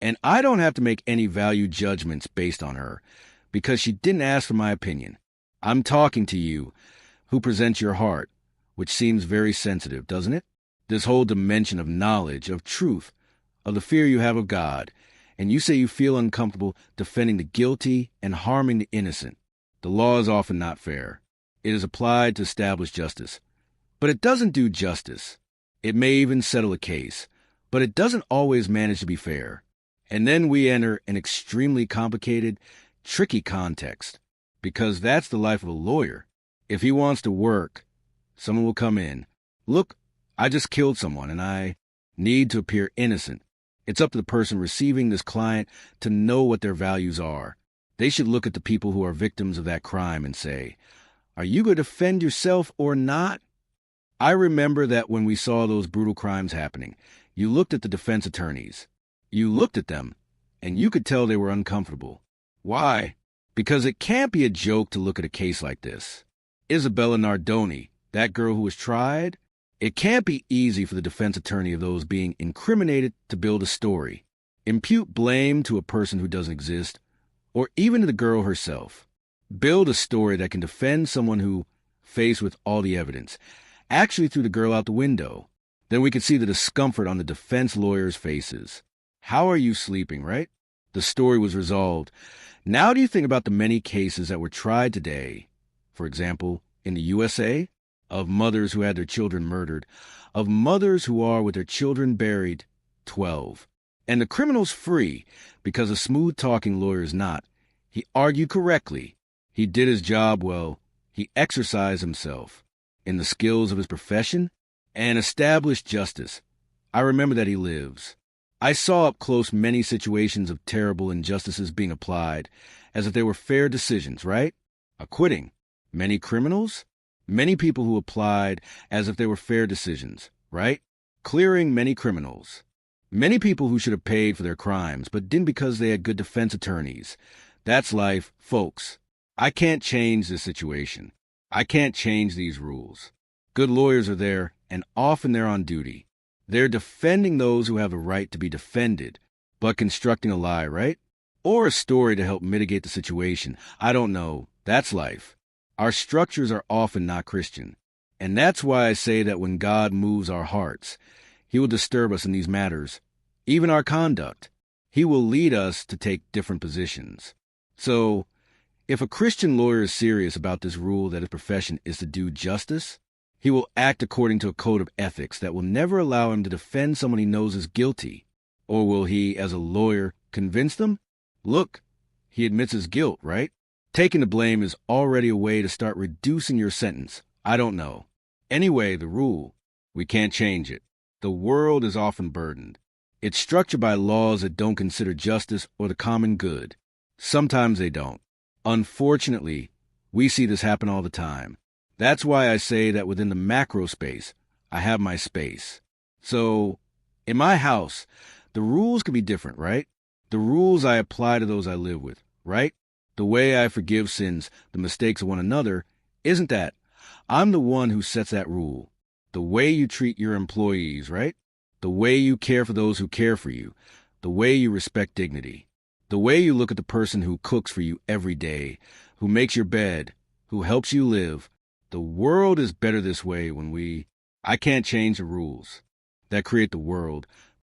And I don't have to make any value judgments based on her, because she didn't ask for my opinion. I'm talking to you, who presents your heart, which seems very sensitive, doesn't it? This whole dimension of knowledge, of truth, of the fear you have of God, and you say you feel uncomfortable defending the guilty and harming the innocent. The law is often not fair. It is applied to establish justice. But it doesn't do justice. It may even settle a case, but it doesn't always manage to be fair. And then we enter an extremely complicated, tricky context, because that's the life of a lawyer. If he wants to work, someone will come in. Look, I just killed someone and I need to appear innocent. It's up to the person receiving this client to know what their values are. They should look at the people who are victims of that crime and say, are you going to defend yourself or not? I remember that when we saw those brutal crimes happening, you looked at the defense attorneys. You looked at them, and you could tell they were uncomfortable. Why? Because it can't be a joke to look at a case like this. Isabella Nardoni, that girl who was tried, it can't be easy for the defense attorney of those being incriminated to build a story, impute blame to a person who doesn't exist, or even to the girl herself. Build a story that can defend someone who, faced with all the evidence, actually threw the girl out the window. Then we could see the discomfort on the defense lawyers' faces. How are you sleeping, right? The story was resolved. Now do you think about the many cases that were tried today, for example, in the USA, of mothers who had their children murdered, of mothers who are with their children buried, 12. And the criminal's free because a smooth-talking lawyer is not. He argued correctly. He did his job well. He exercised himself in the skills of his profession and established justice. I remember that he lives. I saw up close many situations of terrible injustices being applied as if they were fair decisions, right? Acquitting many criminals, many people who applied as if they were fair decisions, right? Clearing many criminals, many people who should have paid for their crimes but didn't because they had good defense attorneys. That's life, folks. I can't change this situation. I can't change these rules. Good lawyers are there, and often they're on duty. They're defending those who have a right to be defended, but constructing a lie, right? Or a story to help mitigate the situation. I don't know. That's life. Our structures are often not Christian. And that's why I say that when God moves our hearts, He will disturb us in these matters, even our conduct. He will lead us to take different positions. So, if a Christian lawyer is serious about this rule that his profession is to do justice, he will act according to a code of ethics that will never allow him to defend someone he knows is guilty. Or will he, as a lawyer, convince them? Look, he admits his guilt, right? Taking the blame is already a way to start reducing your sentence. I don't know. Anyway, the rule, we can't change it. The world is often burdened. It's structured by laws that don't consider justice or the common good. Sometimes they don't. Unfortunately, we see this happen all the time. That's why I say that within the macro space, I have my space. So, in my house, the rules can be different, right? The rules I apply to those I live with, right? The way I forgive sins, the mistakes of one another, isn't that. I'm the one who sets that rule. The way you treat your employees, right? The way you care for those who care for you. The way you respect dignity. The way you look at the person who cooks for you every day, who makes your bed, who helps you live. The world is better this way when I can't change the rules that create the world,